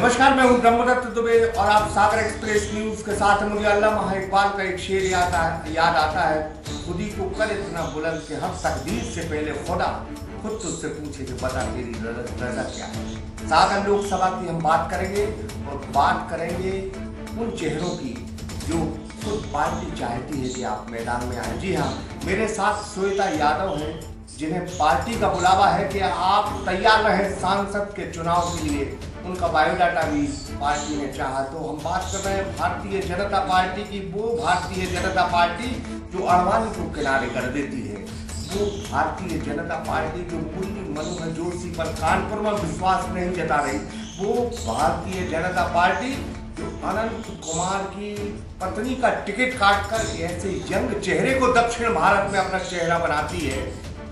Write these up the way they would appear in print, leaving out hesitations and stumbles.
नमस्कार, मैं हूं ब्रह्मदत्त दुबे और आप सागर एक्सप्रेस न्यूज के साथ हैं। मुझे अल्लामा इकबाल का एक शेर याद आता है। खुदी को कर इतना बुलंद कि हर तकदीर से पहले खुदा खुद तुझसे पूछे कि बता तेरी रजा क्या है। सागर लोकसभा की हम बात करेंगे और बात करेंगे उन चेहरों की जो खुद पार्टी चाहती है कि आप मैदान में आए। जी हाँ, मेरे साथ श्वेता यादव है जिन्हें पार्टी का बुलावा है कि आप तैयार रहे सांसद के चुनाव के लिए। उनका बायोडाटा भी पार्टी ने चाहा। तो हम बात कर रहे हैं भारतीय जनता पार्टी की, वो भारतीय जनता पार्टी जो अड़वानी को किनारे कर देती है, वो भारतीय जनता पार्टी जो मुरली मनोहर जोशी पर कानपुर में विश्वास नहीं जता रही, वो भारतीय जनता पार्टी जो अनंत कुमार की पत्नी का टिकट काटकर ऐसे यंग चेहरे को दक्षिण भारत में अपना चेहरा बनाती है,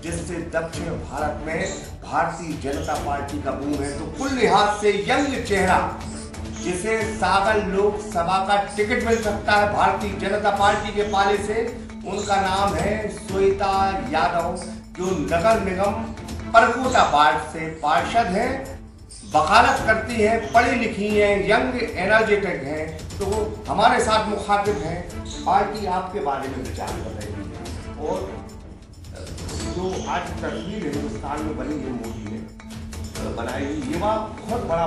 जिससे दक्षिण भारत में भारतीय जनता पार्टी का बूम है। तो कुल लिहाज से यंग चेहरा जिसे सागर लोकसभा का टिकट मिल सकता है भारतीय जनता पार्टी के पाले से, उनका नाम है श्वेता यादव, जो नगर निगम परकोटा वार्ड से पार्षद है, वकालत करती है, पढ़ी लिखी है, यंग एनर्जेटिक है। तो वो हमारे साथ मुखातिब हैं। पार्टी आपके बारे में विचार कर रही है और जो आज तस्वीर हिंदुस्तान में बनी है, मोदी ने बनाई हुई, ये बहुत बड़ा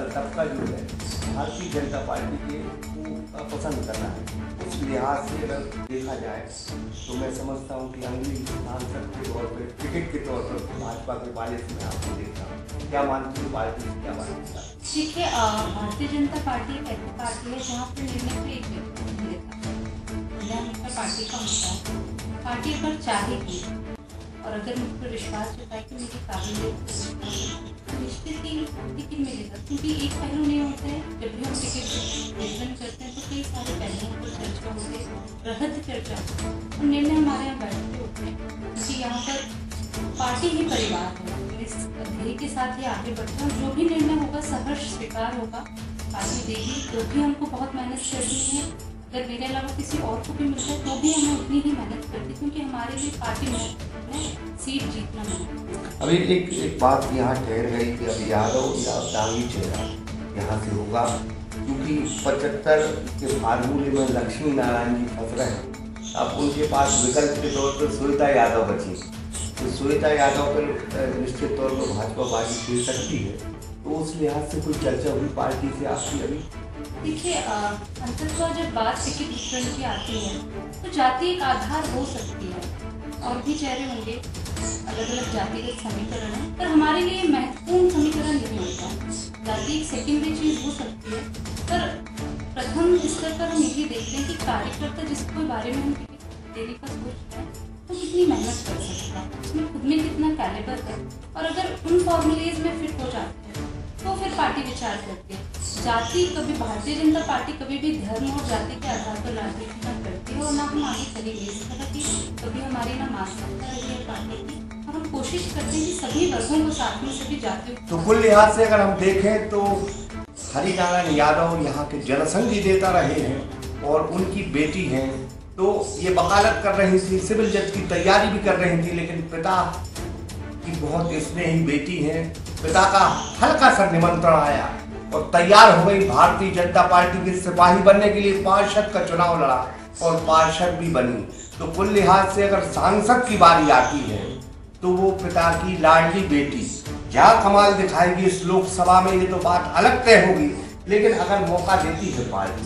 तबका जो है भारतीय जनता पार्टी के को पसंद करना है। उस लिहाज से अगर देखा जाए तो मैं समझता हूँ कि अंग्रेजी सांसद के तौर पर, टिकट के तौर पर भाजपा के पाले से मैं आपको देखता हूँ। क्या मानती हूँ पार्टी से, क्या मानती है? देखिए, भारतीय जनता पार्टी एक ऐसी पार्टी है जहाँ पर निर्णय को एक व्यक्ति नहीं लेता। यह पार्टी का मुद्दा है। पार्टी अगर चाहेगी और अगर मुझ पर विश्वास जताए कि मेरी काबिलियत तो निश्चित ही टिकट मिलेगा। क्योंकि एक पहलू नहीं होता है, जब भी हम टिकट वितरण करते हैं तो कई सारे पहलुओं पर चर्चा होती है, बृहद चर्चा और निर्णय हमारे यहाँ बैठते होते हैं। क्योंकि यहाँ पर पार्टी ही परिवार है, इस ध्येय के साथ ही आगे बढ़ते हैं। जो भी निर्णय होगा सहर्ष स्वीकार होगा, पार्टी देगी। तो भी हमको बहुत मेहनत करनी है। अगर मेरे अलावा किसी और को भी मिलता है तो भी हमें उतनी ही मेहनत करती, क्योंकि हमारे लिए पार्टी में सीट जीतना है। अभी एक बात यहाँ ठहर गई कि अब यादव या दांगी चेहरा यहाँ से होगा, क्योंकि 75 के फार्मूले में लक्ष्मी नारायण जी फंस रहे हैं। अब उनके पास विकल्प के तौर पर श्वेता यादव बची, तो श्वेता यादव पर निश्चित तौर पर भाजपा बाजी खेल सकती है। तो उस लिहाज से कोई चर्चा हुई पार्टी से आपकी? अभी देखिए, अंततः जब बात टिकट वितरण की आती है तो जाति एक आधार हो सकती है, और भी चेहरे होंगे, अलग अलग जातिगत समीकरण है, पर हमारे लिए महत्वपूर्ण समीकरण नहीं होता। जाति एक सेकेंडरी चीज हो सकती है, पर प्रथम स्तर पर हम यही देखते हैं कि कार्यकर्ता जिसके बारे में हम टिकट देने का सोच रहे हैं वो कितनी मेहनत कर सकता है, उसमें खुद में कितना कैलिबर है, और अगर उन फॉर्मुलेज में फिट हो जाते हैं तो फिर पार्टी विचार करती है। जाति कभी, भारतीय जनता पार्टी कभी भी धर्म और जाति के आधार पर राजनीति न करती है और ना हम आगे चलेंगे। इस तरह की कभी हमारी ना मानसिकता रही है पार्टी की, और हम कोशिश करते हैं कि सभी वर्गों को साथ में, सभी जातियों। तो कुल लिहाज से अगर हम देखें तो हरिनारायण यादव यहाँ के जनसंघी नेता रहे हैं और उनकी बेटी हैं, तो ये वकालत कर रही थी, सिविल जज की तैयारी भी कर रही थी, लेकिन पिता की बहुत स्नेही बेटी है, पिता का हल्का सा निमंत्रण आया और तैयार हो गई भारतीय जनता पार्टी के सिपाही बनने के लिए। पार्षद का चुनाव लड़ा और पार्षद भी बनी। तो कुल लिहाज से अगर सांसद की बारी आती है तो वो पिता की लाडली बेटी क्या कमाल दिखाएगी इस लोकसभा में, ये तो बात अलग तय होगी। लेकिन अगर मौका देती है पार्टी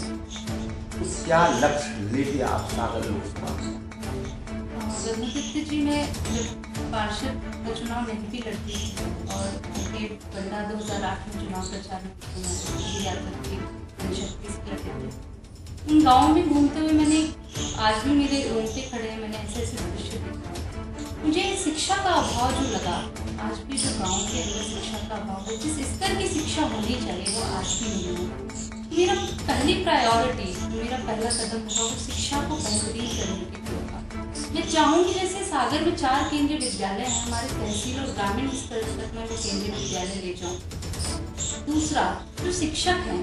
तो क्या लक्ष्य लेके आप सागर लोकसभा में? जी, मैं पार्षद का चुनाव नहीं भी लड़ती और उनके बंदा 2008 में चुनाव प्रचार उन गाँव में घूमते हुए मैंने, आज भी मेरे रोंगटे खड़े हैं, मैंने ऐसे ऐसे दृश्य देखे। मुझे शिक्षा का अभाव जो लगा, आज भी जो गाँव के अंदर शिक्षा का अभाव है, जिस स्तर की शिक्षा होनी चाहिए वो आज भी नहीं है। मेरा पहली प्रायोरिटी, मेरा पहला कदम होगा वो शिक्षा को बेहतरीन करने के लिए होगा। मैं चाहूँगी जैसे सागर में 4 केंद्रीय विद्यालय हैं, हमारे तहसील और ग्रामीण स्तर तक मैं वो केंद्रीय विद्यालय ले जाऊँ। दूसरा, जो शिक्षक हैं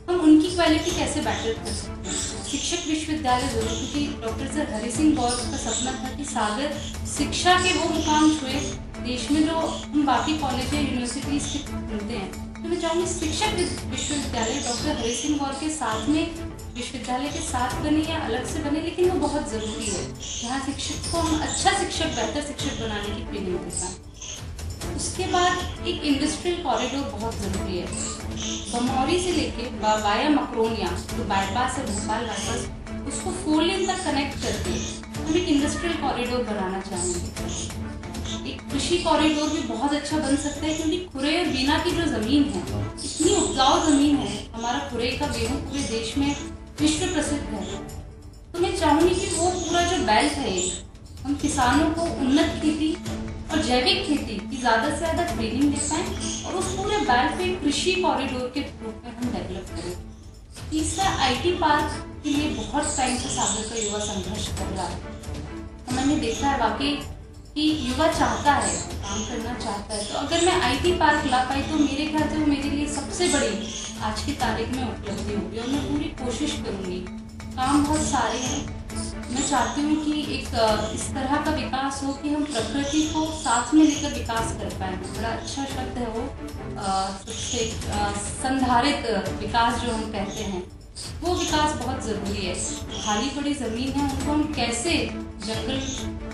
हम उनकी क्वालिटी कैसे बेटर कर सकते हैं। शिक्षक विश्वविद्यालय जरूर, क्योंकि डॉक्टर सर हरि सिंह गौर का सपना था कि सागर शिक्षा के वो मुकाम छुए देश में जो हम बाकी कॉलेज या यूनिवर्सिटीज के खुलते हैं तो मैं चाहूँगी शिक्षक विश्वविद्यालय डॉक्टर हरि सिंह गौर के साथ में विश्वविद्यालय के साथ बने या अलग से बने, लेकिन वो बहुत ज़रूरी है। यहाँ शिक्षक को हम अच्छा शिक्षक, बेहतर शिक्षक बनाने की ट्रेनिंग दे पाएँ। उसके बाद एक इंडस्ट्रियल कॉरिडोर बहुत ज़रूरी है। बमौरी से लेके वाया मकरोनिया, तो बाईपास है भोपाल बाईपास, उसको 4 लेन तक कनेक्ट करके हम एक इंडस्ट्रियल कॉरिडोर बनाना चाहेंगे। एक कृषि कॉरिडोर भी बहुत अच्छा बन सकता है, क्योंकि खुरे और बीना की जो ज़मीन है, इतनी उपजाऊ ज़मीन है। हमारा खुरे का गेहूँ पूरे देश में विश्व प्रसिद्ध है। तो मैं चाहूँगी कि वो पूरा जो बेल्ट है, हम किसानों को उन्नत खेती और जैविक खेती की ज़्यादा से ज़्यादा ट्रेनिंग दे पाएँ और उस पूरे बेल्ट पे कृषि कॉरिडोर के रूप में हम डेवलप करें। तीसरा, IT पार्क के लिए बहुत टाइम से सागर का युवा संघर्ष कर रहा है। तो मैंने देखा है वाकई कि युवा चाहता है, काम करना चाहता है। तो अगर मैं IT पार्क ला पाई तो मेरे ख्याल से वो मेरे लिए सबसे बड़ी आज की तारीख में उपलब्धि होगी और मैं पूरी कोशिश करूँगी। काम बहुत सारे हैं। मैं चाहती हूँ कि एक इस तरह का विकास हो कि हम प्रकृति को साथ में लेकर विकास कर पाएँ। बड़ा अच्छा शब्द है वो, सबसे संधारित विकास जो हम कहते हैं, वो विकास बहुत ज़रूरी है। खाली पड़ी ज़मीन है, उनको हम कैसे, जंगल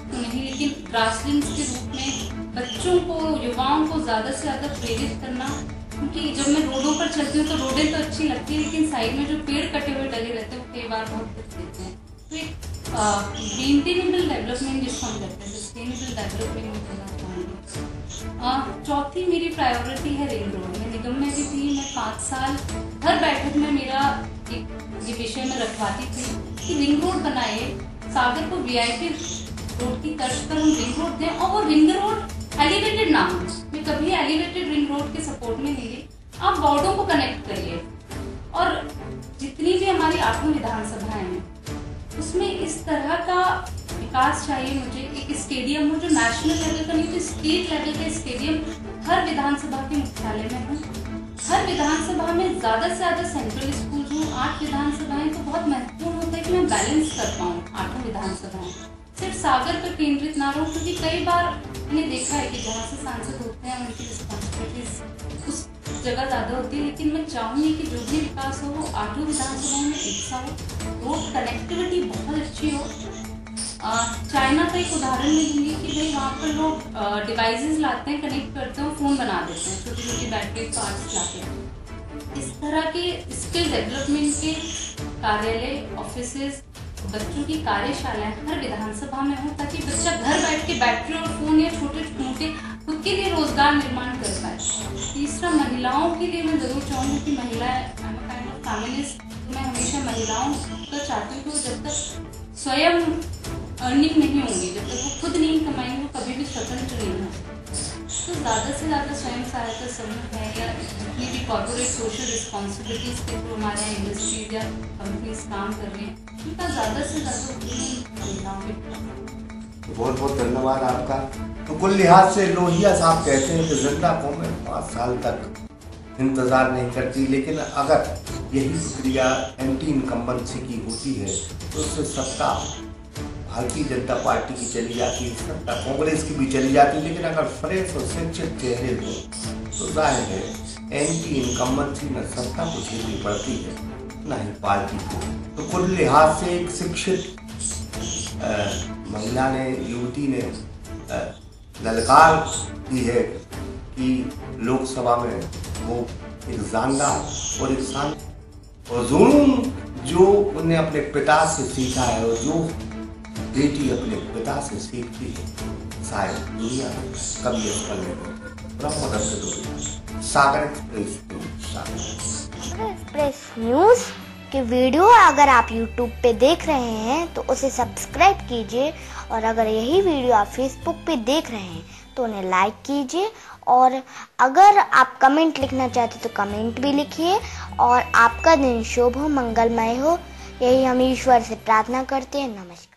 तो नहीं लेकिन ग्रासलैंड्स के रूप में बच्चों को, युवाओं को ज़्यादा से ज़्यादा प्रेरित करना। क्योंकि जब मैं रोडों पर चलती हूँ तो रोडें तो अच्छी लगती है, लेकिन साइड में जो पेड़ कटे हुए लगे रहते हैं वो कई बार बहुत दुख देते हैं। तो एक मेंटेनेबल डेवलपमेंट जिसको हम कहते हैं, सस्टेनेबल डेवलपमेंट में करना चाहूँगी। चौथी मेरी प्रायोरिटी है रिंग रोड। मैं निगम में भी थी, मैं 5 साल हर बैठक में मेरा एक ये विषय में रखवाती थी कि रिंग रोड बनाए, सागर को VIP रोड की तर्ज पर हम रिंग रोड दें और वो रिंग रोड एलिवेटेड ना हो। मैं कभी एलिवेटेड रिंग रोड के सपोर्ट में नहीं गई। आप वार्डों को कनेक्ट करिए और जितनी भी हमारी 8 विधानसभाएं हैं उसमें इस तरह का विकास चाहिए मुझे। एक स्टेडियम हो जो नेशनल लेवल का नहीं तो स्टेट लेवल का स्टेडियम हर विधानसभा के मुख्यालय में हो। हर विधानसभा में ज़्यादा से ज़्यादा सेंट्रल स्कूल हो। 8 विधानसभाएं तो बहुत महत्वपूर्ण होता है कि मैं बैलेंस कर पाऊँ 8 विधानसभाएं, सिर्फ सागर पर केंद्रित ना रहूं। क्योंकि कई बार मैंने देखा है कि जहाँ से सांसद होते हैं उनकी रिस्पॉन्सिबिलिटीज उस जगह ज़्यादा होती है, लेकिन मैं चाहूँगी कि जो भी विकास हो वो 8 विधानसभाओं में एक सा हो, रोड कनेक्टिविटी बहुत अच्छी हो। चाइना का एक उदाहरण मैं दूंगी कि भाई वहाँ पर लोग डिवाइसेस लाते हैं, कनेक्ट करते हैं, फ़ोन बना देते हैं, छोटी छोटी बैटरी पार्ट्स लाते। इस तरह के स्किल डेवलपमेंट के कार्यालय, ऑफिसेज, बच्चों की कार्यशालाएं हर विधानसभा में हो, ताकि बच्चा घर बैठ के बैटरी और फोन या छोटे मोटे खुद के लिए रोजगार निर्माण कर पाए। तीसरा, महिलाओं के लिए मैं जरूर चाहूँगी कि महिलाएं, फेमिनिस्ट, मैं हमेशा महिलाओं को चाहती हूँ कि वो जब तक स्वयं अर्निंग नहीं होंगी, जब तक वो खुद नहीं कमाएंगे, वो कभी भी स्वतंत्र नहीं हो। तो ज़्यादा से ज़्यादा स्वयं सहायता समूह है या जितनी भी कॉर्पोरेट सोशल रिस्पॉन्सिबिलिटीज़ के थ्रू हमारे यहाँ इंडस्ट्रीज या कंपनीज काम कर रही हैं, उनका ज़्यादा से ज़्यादा महिलाओं के। बहुत बहुत धन्यवाद आपका। तो कुल लिहाज से लोहिया साहब कहते हैं कि जिंदा कौमें 5 साल तक इंतज़ार नहीं करती, लेकिन अगर यही प्रक्रिया एंटी इनकम्बेंसी की होती है तो उससे सत्ता भारतीय जनता पार्टी की चली जाती, सत्ता कांग्रेस की भी चली जाती। लेकिन अगर फ्रेश और शिक्षित चेहरे हो तो जाहिर है एंटी इनकम्बेंसी न सत्ता को झेलनी पड़ती है न ही पार्टी को। तो कुल लिहाज से एक शिक्षित महिला ने, युवती ने ललकार दी है कि लोकसभा में वो एक जानदार और एक शानदार और जुनून जो उन्हें अपने पिता से सीखा है और जो बेटी अपने पिता से सीखती है, शायद दुनिया में कभी असफल नहीं। सागर एक्सप्रेस न्यूज़ की वीडियो अगर आप YouTube पे देख रहे हैं तो उसे सब्सक्राइब कीजिए, और अगर यही वीडियो आप Facebook पे देख रहे हैं तो उन्हें लाइक कीजिए, और अगर आप कमेंट लिखना चाहते तो कमेंट भी लिखिए। और आपका दिन शुभ हो, मंगलमय हो, यही हम ईश्वर से प्रार्थना करते हैं। नमस्कार।